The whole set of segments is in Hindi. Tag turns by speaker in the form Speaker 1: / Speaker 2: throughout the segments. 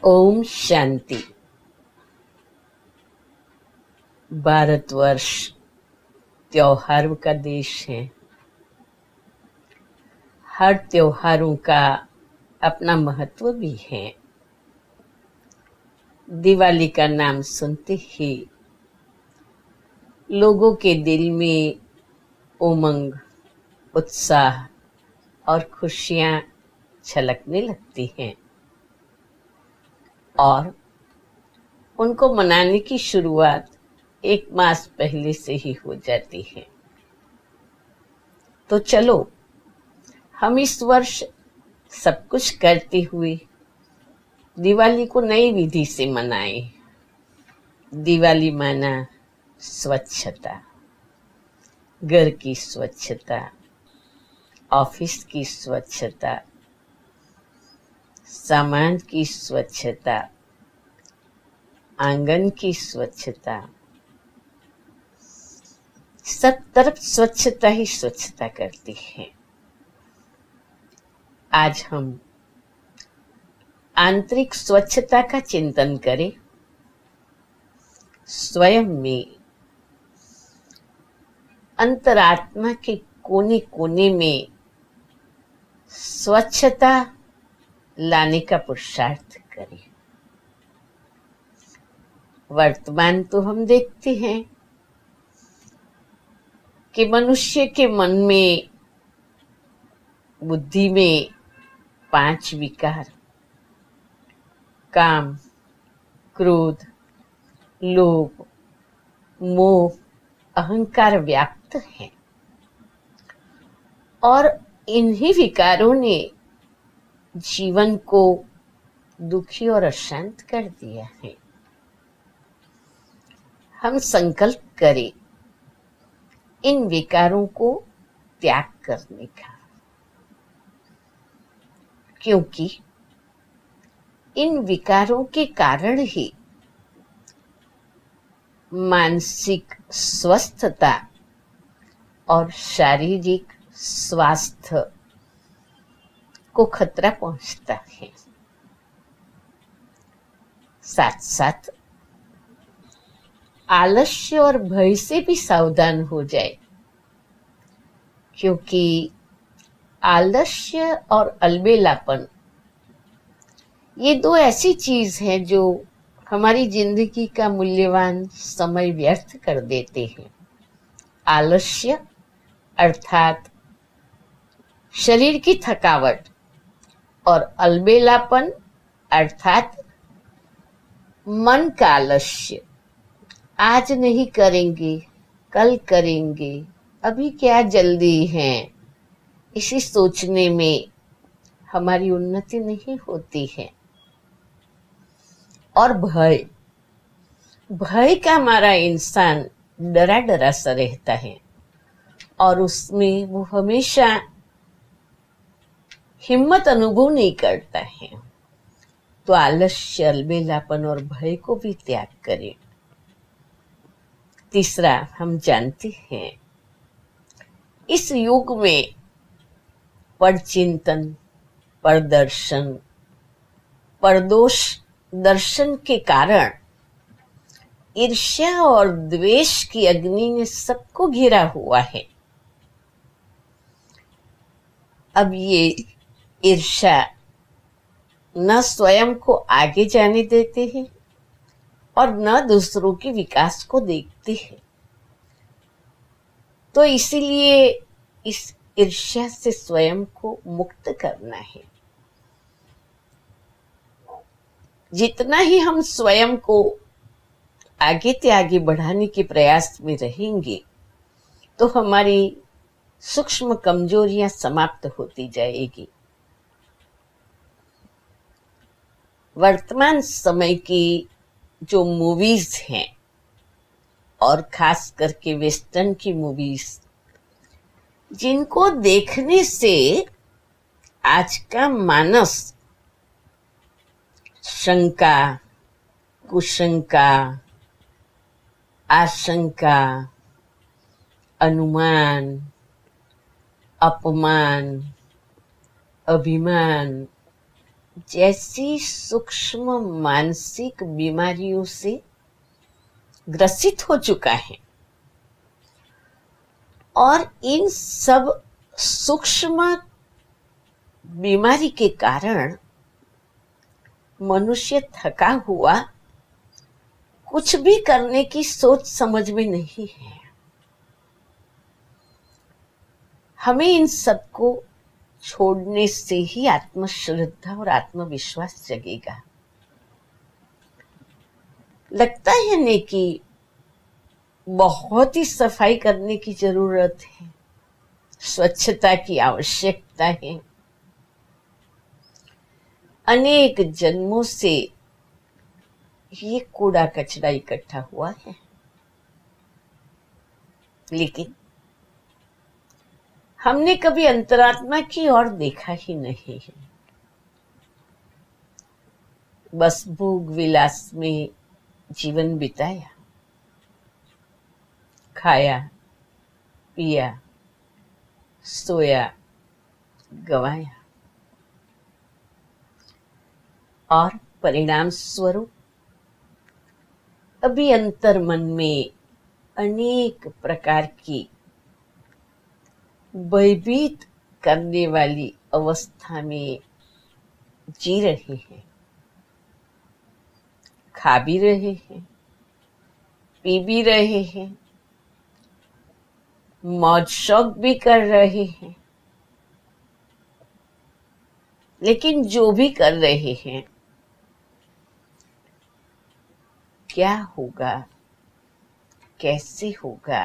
Speaker 1: ओम शांति। भारतवर्ष त्योहारों का देश है। हर त्योहारों का अपना महत्व भी है। दिवाली का नाम सुनते ही लोगों के दिल में उमंग, उत्साह और खुशियां छलकने लगती हैं और उनको मनाने की शुरुआत एक मास पहले से ही हो जाती है। तो चलो हम इस वर्ष सब कुछ करते हुए दिवाली को नई विधि से मनाएं। दिवाली माना स्वच्छता, घर की स्वच्छता, ऑफिस की स्वच्छता, सामान की स्वच्छता, आंगन की स्वच्छता, सब तरफ स्वच्छता ही स्वच्छता करती है। आज हम आंतरिक स्वच्छता का चिंतन करें। स्वयं में, अंतरात्मा के कोने कोने में स्वच्छता लाने का पुरुषार्थ करें। वर्तमान तो हम देखते हैं कि मनुष्य के मन में, बुद्धि में 5 विकार, काम, क्रोध, लोभ, मोह, अहंकार व्याप्त हैं और इन्हीं विकारों ने जीवन को दुखी और अशांत कर दिया है। हम संकल्प करें इन विकारों को त्याग करने का, क्योंकि इन विकारों के कारण ही मानसिक स्वस्थता और शारीरिक स्वास्थ्य को खतरा पहुंचता है। साथ साथ आलस्य और भय से भी सावधान हो जाए, क्योंकि आलस्य और अलबेलापन ये 2 ऐसी चीज हैं जो हमारी जिंदगी का मूल्यवान समय व्यर्थ कर देते हैं। आलस्य अर्थात शरीर की थकावट और अलबेलापन अर्थात मन का आलस्य। आज नहीं करेंगे, कल करेंगे, अभी क्या जल्दी है, इसी सोचने में हमारी उन्नति नहीं होती है। और भय, भय का मारा इंसान डरा डरा सा रहता है और उसमें वो हमेशा हिम्मत अनुभव नहीं करता है। तो आलस्य, अलबेलापन और भय को भी त्याग करें। तीसरा, हम जानते हैं इस युग में परचिंतन, परदर्शन, परदोष दर्शन के कारण ईर्ष्या और द्वेष की अग्नि ने सबको घिरा हुआ है। अब ये ईर्ष्या न स्वयं को आगे जाने देते हैं और न दूसरों के विकास को देखते हैं। तो इसीलिए इस ईर्ष्या से स्वयं को मुक्त करना है। जितना ही हम स्वयं को आगे से आगे बढ़ाने के प्रयास में रहेंगे तो हमारी सूक्ष्म कमजोरियां समाप्त होती जाएगी। वर्तमान समय की जो मूवीज हैं और खास करके वेस्टर्न की मूवीज, जिनको देखने से आज का मानस शंका, कुशंका, आशंका, अनुमान, अपमान, अभिमान, जैसी सूक्ष्म मानसिक बीमारियों से ग्रसित हो चुका है, और इन सब सूक्ष्म बीमारी के कारण मनुष्य थका हुआ, कुछ भी करने की सोच समझ में नहीं है। हमें इन सबको छोड़ने से ही आत्मश्रद्धा और आत्मविश्वास जगेगा। लगता है नहीं कि बहुत ही सफाई करने की जरूरत है, स्वच्छता की आवश्यकता है। अनेक जन्मों से ये कूड़ा कचरा इकट्ठा हुआ है, लेकिन हमने कभी अंतरात्मा की ओर देखा ही नहीं है। बस भोग विलास में जीवन बिताया, खाया, पिया, सोया, गवाया, और परिणाम स्वरूप अभी अंतर मन में अनेक प्रकार की भयभीत करने वाली अवस्था में जी रहे हैं। खा भी रहे हैं, पी भी रहे हैं, मौज शौक भी कर रहे हैं, लेकिन जो भी कर रहे हैं, क्या होगा, कैसे होगा,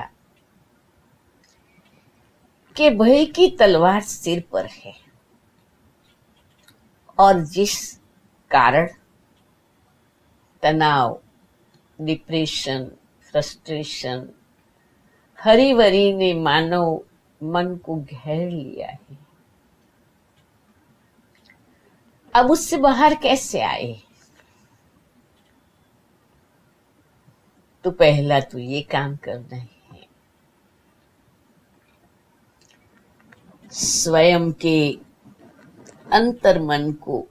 Speaker 1: कि भय की तलवार सिर पर है। और जिस कारण तनाव, डिप्रेशन, फ्रस्ट्रेशन, हरिवरी ने मानव मन को घेर लिया है, अब उससे बाहर कैसे आए? तो पहला तो ये काम करना है, स्वयं के अंतर मन को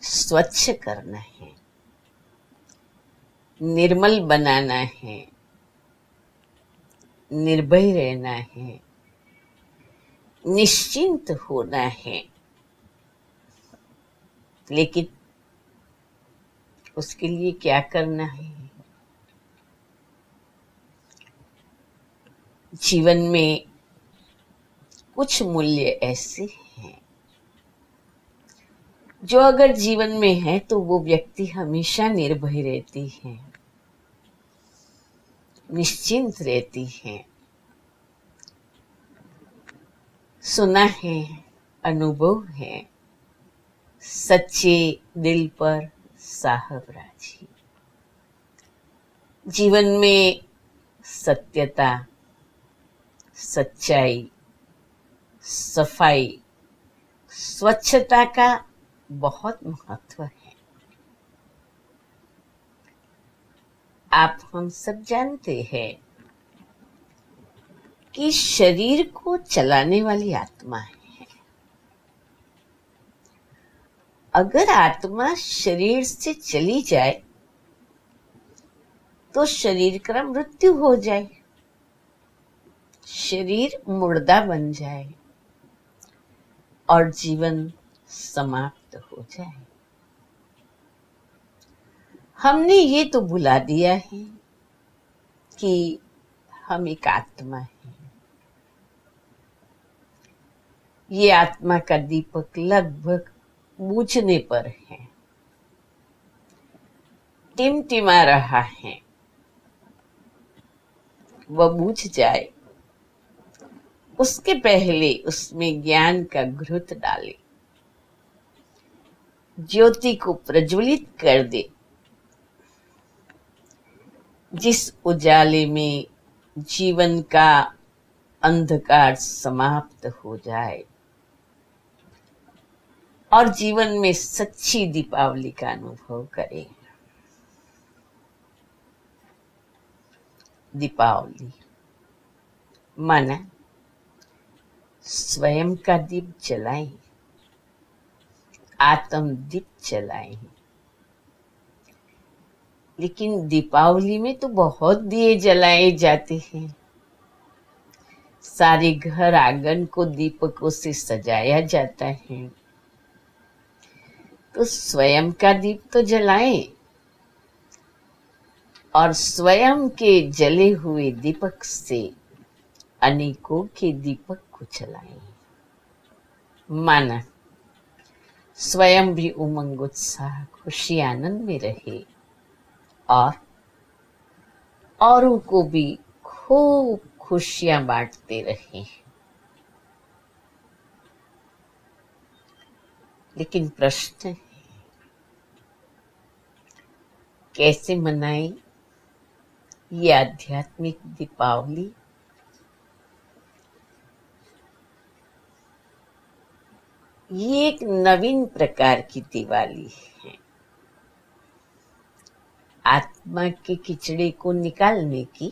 Speaker 1: स्वच्छ करना है, निर्मल बनाना है, निर्भय रहना है, निश्चिंत होना है। लेकिन उसके लिए क्या करना है? जीवन में कुछ मूल्य ऐसे हैं जो अगर जीवन में है तो वो व्यक्ति हमेशा निर्भय रहती है, निश्चिंत रहती है। सुना है, अनुभव है, सच्चे दिल पर साहब राजी। जीवन में सत्यता, सच्चाई, सफाई, स्वच्छता का बहुत महत्व है। आप हम सब जानते हैं कि शरीर को चलाने वाली आत्मा है। अगर आत्मा शरीर से चली जाए तो शरीर का मृत्यु हो जाए, शरीर मुर्दा बन जाए और जीवन समाप्त हो जाए। हमने ये तो भुला दिया है कि हम एक आत्मा है। ये आत्मा का दीपक लगभग बुझने पर है, टिमटिमा रहा है। वह बुझ जाए उसके पहले उसमें ज्ञान का घृत डाले, ज्योति को प्रज्वलित कर दे, जिस उजाले में जीवन का अंधकार समाप्त हो जाए और जीवन में सच्ची दीपावली का अनुभव करें। दीपावली माना स्वयं का दीप जलाएं, आत्म दीप जलाएं। लेकिन दीपावली में तो बहुत दिए जलाए जाते हैं। सारे घर आंगन को दीपकों से सजाया जाता है। तो स्वयं का दीप तो जलाएं और स्वयं के जले हुए दीपक से अनेकों के दीपक को जलाएं। माना स्वयं भी उमंग उत्साह खुशी आनंद में रहे और औरों को भी खूब खुशियां बांटते रहे। लेकिन प्रश्न है, कैसे मनाएं ये आध्यात्मिक दीपावली? ये एक नवीन प्रकार की दिवाली है। आत्मा के किचड़े को निकालने की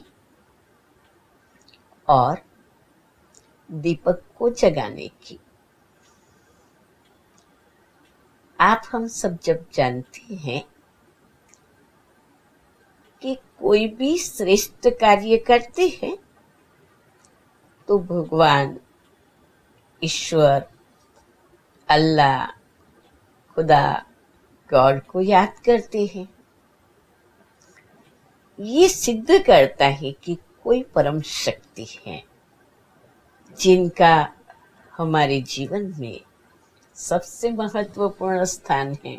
Speaker 1: और दीपक को जगाने की। आप हम सब जब जानते हैं कि कोई भी श्रेष्ठ कार्य करते हैं तो भगवान, ईश्वर, अल्लाह, खुदा, गॉड को याद करते हैं। ये सिद्ध करता है कि कोई परम शक्ति है जिनका हमारे जीवन में सबसे महत्वपूर्ण स्थान है।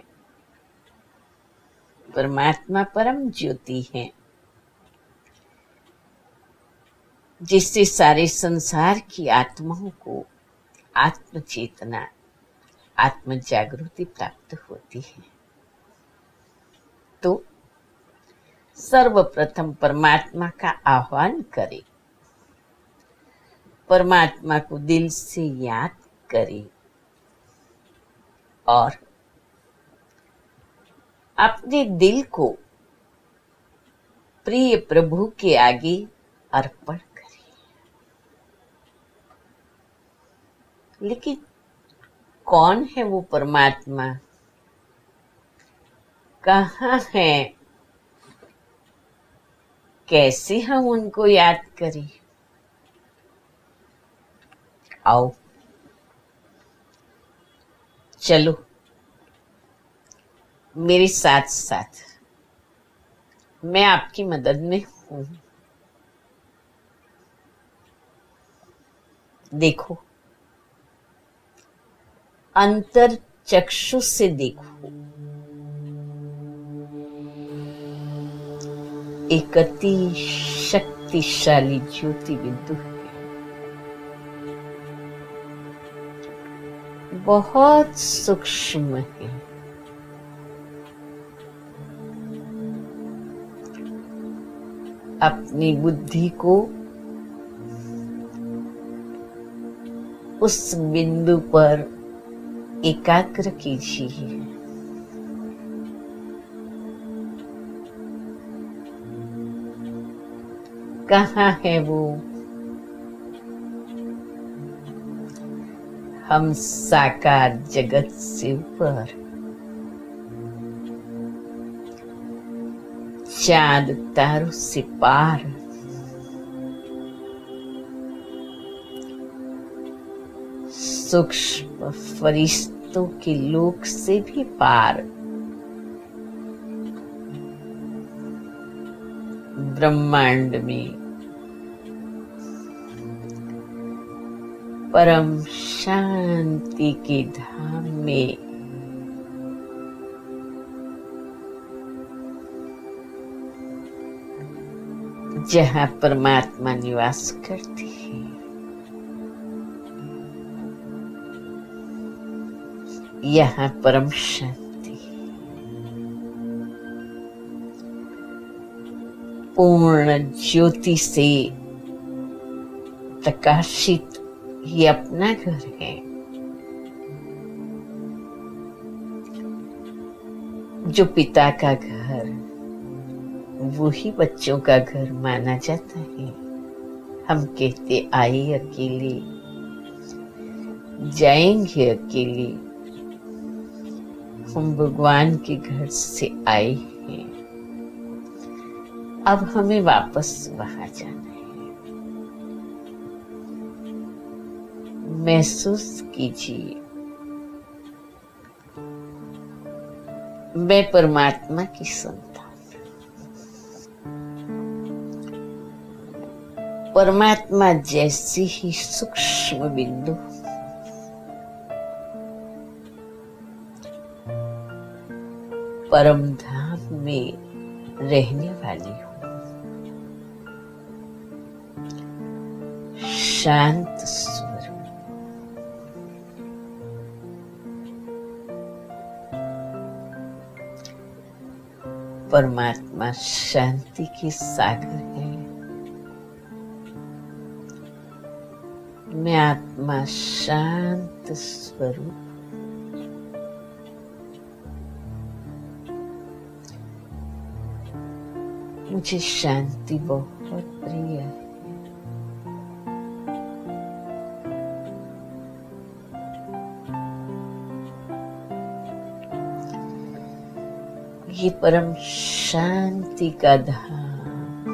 Speaker 1: परमात्मा परम ज्योति है जिससे सारे संसार की आत्माओं को आत्म चेतना, आत्म जागृति प्राप्त होती है। तो सर्वप्रथम परमात्मा का आह्वान करें, परमात्मा को दिल से याद करें और अपने दिल को प्रिय प्रभु के आगे अर्पण करें। लेकिन कौन है वो परमात्मा? कहाँ है? कैसे हम उनको याद करें? आओ चलो मेरे साथ साथ, मैं आपकी मदद में हूं। देखो, अंतर चक्षु से देखो, एक अति शक्तिशाली ज्योति बिंदु है, बहुत सूक्ष्म है। अपनी बुद्धि को उस बिंदु पर एकाग्र कीजिए। कहाँ है वो? हम साकार जगत से ऊपर, चांद तारों से पार, सूक्ष्म फरिश्तों के लोक से भी पार, ब्रह्मांड में परम शांति के धाम में जहाँ परमात्मा निवास करते हैं, यहाँ परम शांति, पूर्ण ज्योति से प्रकाशित ये अपना घर है। जो पिता का घर, वो ही बच्चों का घर माना जाता है। हम कहते आए अकेले, जाएंगे अकेले, हम भगवान के घर से आए हैं, अब हमें वापस वहां जाना है। महसूस कीजिए, मैं परमात्मा की संतान, परमात्मा जैसी ही सूक्ष्म बिंदु परम धाम में रहने वाली हूँ। शांत स्वरूप, परमात्मा शांति के सागर है। मैं आत्मा शांत स्वरूप, मुझे शांति बहुत प्रिय है। ये परम शांति का धाम,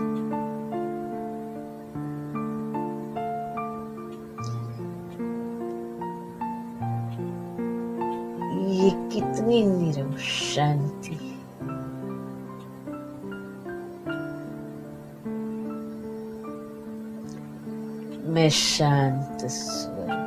Speaker 1: ये कितनी नीरव शांति है। मैं शांत स्वरूप,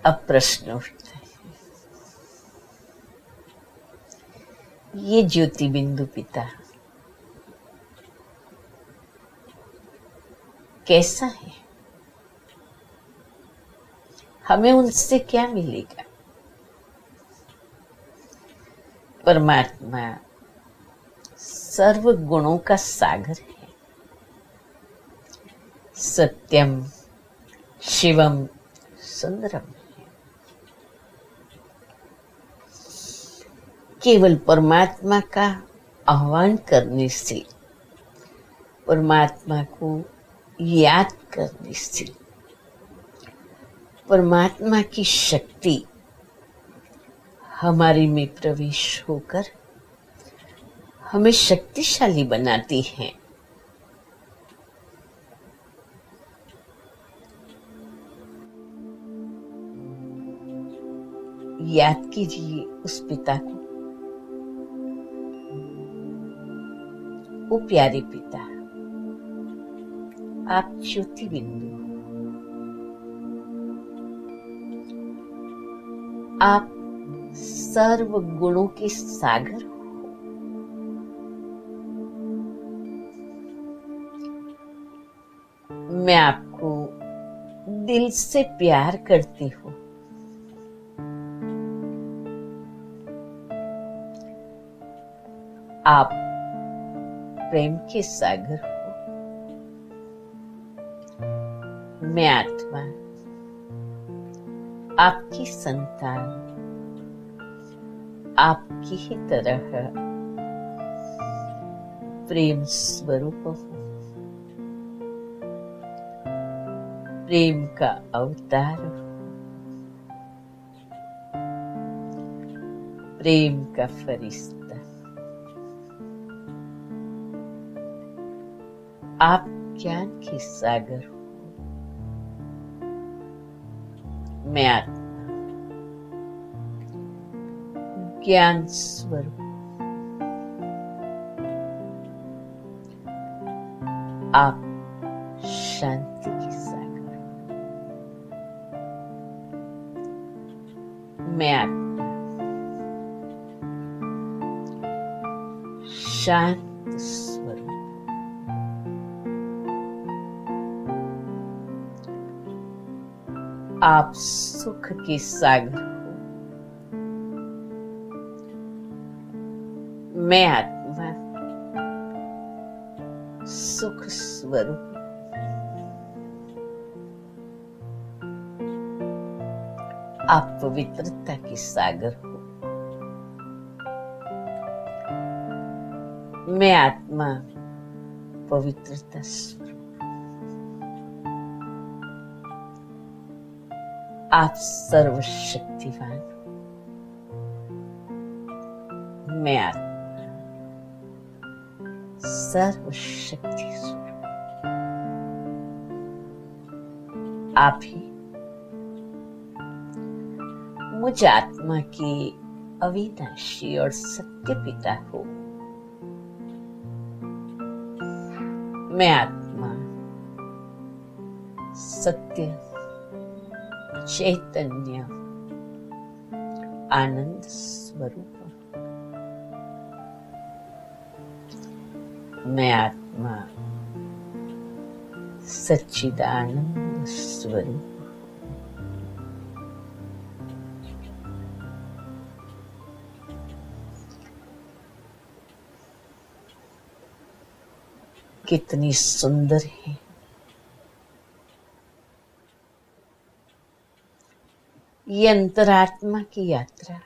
Speaker 1: अब प्रश्न उठता है, ये ज्योति बिंदु पिता कैसा है? हमें उनसे क्या मिलेगा? परमात्मा सर्व गुणों का सागर है। सत्यम शिवम सुंदरम। केवल परमात्मा का आह्वान करने से, परमात्मा को याद करने से, परमात्मा की शक्ति हमारे में प्रवेश होकर हमें शक्तिशाली बनाती है। याद कीजिए उस पिता को, वो प्यारे पिता, आप ज्योति बिंदु, आप सर्व गुणों के सागर हो। मैं आपको दिल से प्यार करती हूँ। आप प्रेम के सागर हो। मैं आत्मा आपकी संतान, आपकी ही तरह प्रेम स्वरूप हूँ। प्रेम का अवतार हूँ। प्रेम का फरिश्ता। आप ज्ञान के सागर हो। मैं आत्मा ज्ञान स्वरूप, आप शांति के सागर हो। मैं आत्मा शांत स्वरूप, आप सुख के सागर हो। मैं आत्मा सुख स्वरूप, आप पवित्रता के सागर हो। मैं आत्मा पवित्रता स्वरूप। आप सर्वशक्तिवान हो। मैं आत्मा सर्वशक्ति स्वरूप। आप ही मुझ आत्मा के अविनाशी और सत्य पिता हो। मैं आत्मा सत्य चैतन्य आनंद स्वरूप हूं। मैं आत्मा सच्चिदानंद स्वरूप। कितनी सुंदर है ये अंतरात्मा की यात्रा।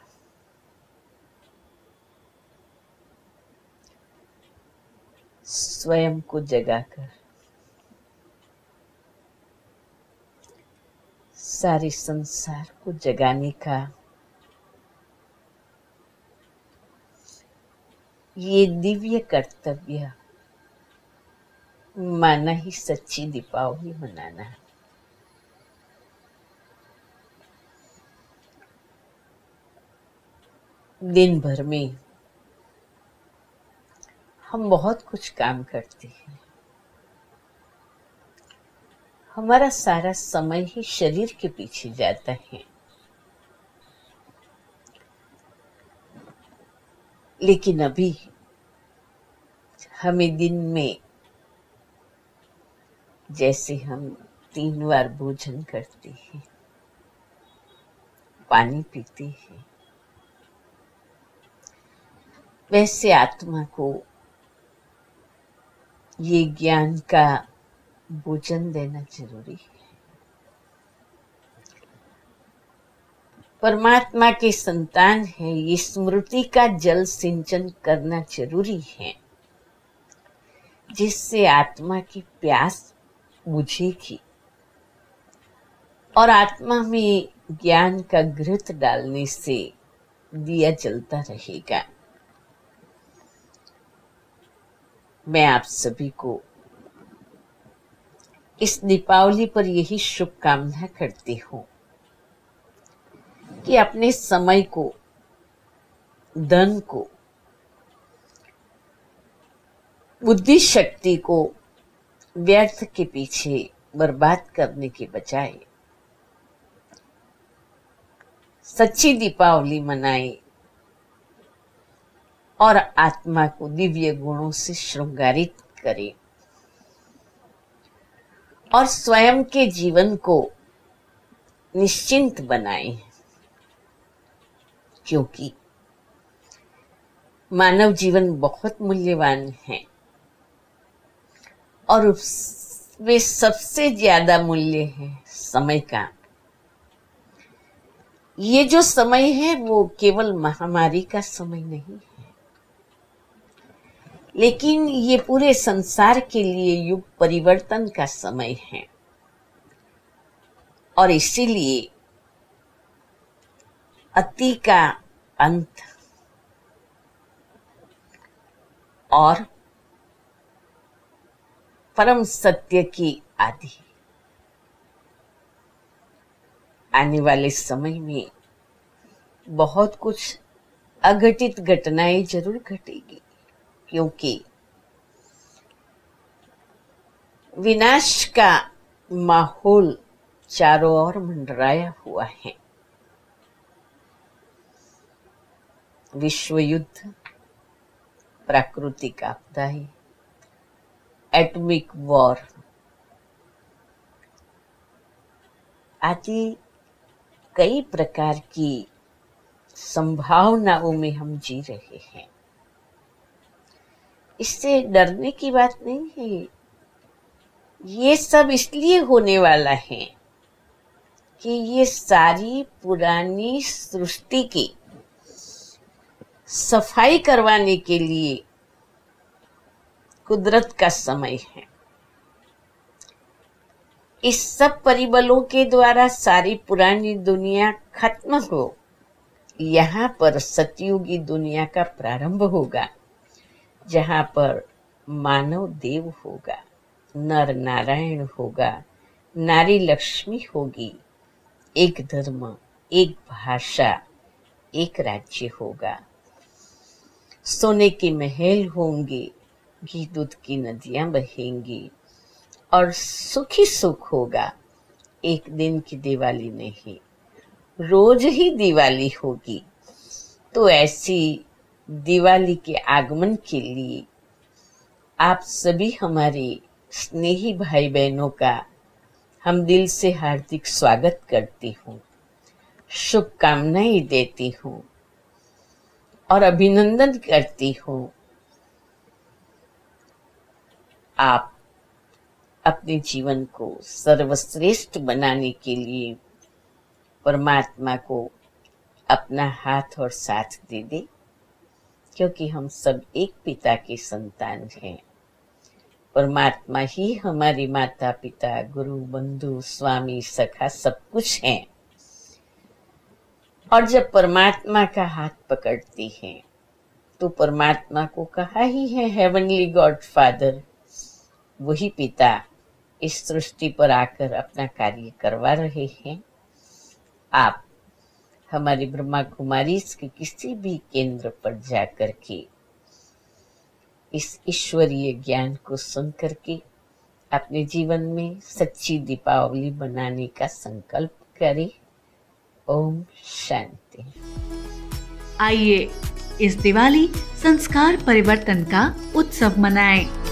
Speaker 1: स्वयं को जगाकर सारे संसार को जगाने का ये दिव्य कर्तव्य माना ही सच्ची दीपावली मनाना। दिन भर में हम बहुत कुछ काम करते हैं। हमारा सारा समय ही शरीर के पीछे जाता है, लेकिन अभी हमें दिन में जैसे हम 3 बार भोजन करते हैं, पानी पीते हैं, वैसे आत्मा को ये ज्ञान का भोजन देना जरूरी है। परमात्मा के संतान है, ये स्मृति का जल सिंचन करना जरूरी है, जिससे आत्मा की प्यास बुझेगी और आत्मा में ज्ञान का घृत डालने से दिया जलता रहेगा। मैं आप सभी को इस दीपावली पर यही शुभकामना करती हूँ कि अपने समय को, धन को, बुद्धि शक्ति को व्यर्थ के पीछे बर्बाद करने के बजाय सच्ची दीपावली मनाए और आत्मा को दिव्य गुणों से श्रृंगारित करें और स्वयं के जीवन को निश्चिंत बनाएं, क्योंकि मानव जीवन बहुत मूल्यवान है और उसमें सबसे ज्यादा मूल्य है समय का। ये जो समय है वो केवल महामारी का समय नहीं है, लेकिन ये पूरे संसार के लिए युग परिवर्तन का समय है। और इसीलिए अति का अंत और परम सत्य की आदि। आने वाले समय में बहुत कुछ अघटित घटनाएं जरूर घटेगी, क्योंकि विनाश का माहौल चारों ओर मंडराया हुआ है। विश्व युद्ध, प्राकृतिक आपदाएं, एटॉमिक वॉर आदि कई प्रकार की संभावनाओं में हम जी रहे हैं। इससे डरने की बात नहीं है। ये सब इसलिए होने वाला है कि ये सारी पुरानी सृष्टि की सफाई करवाने के लिए कुदरत का समय है। इस सब परिबलों के द्वारा सारी पुरानी दुनिया खत्म हो, यहाँ पर सतयुगी दुनिया का प्रारंभ होगा, जहाँ पर मानव देव होगा, नर नारायण होगा, नारी लक्ष्मी होगी, एक धर्म, एक भाषा, एक राज्य होगा, सोने के महल होंगे, घी दूध की नदियां बहेंगी और सुखी सुख होगा। एक दिन की दिवाली नहीं, रोज ही दिवाली होगी। तो ऐसी दिवाली के आगमन के लिए आप सभी हमारे स्नेही भाई बहनों का हम दिल से हार्दिक स्वागत करती हूँ, शुभकामनाएं देती हूँ और अभिनंदन करती हूँ। आप अपने जीवन को सर्वश्रेष्ठ बनाने के लिए परमात्मा को अपना हाथ और साथ दे दे, क्योंकि हम सब एक पिता के संतान हैं। परमात्मा ही हमारी माता पिता, गुरु, बंधु, स्वामी, सखा सब कुछ हैं। और जब परमात्मा का हाथ पकड़ती हैं तो परमात्मा को कहा ही है हेवनली गॉड फादर, वही पिता इस सृष्टि पर आकर अपना कार्य करवा रहे हैं। आप हमारी ब्रह्मा कुमारी के किसी भी केंद्र पर जाकर के इस ईश्वरीय ज्ञान को सुन करके अपने जीवन में सच्ची दीपावली बनाने का संकल्प करें। ओम शांति।
Speaker 2: आइए इस दिवाली संस्कार परिवर्तन का उत्सव मनाएं।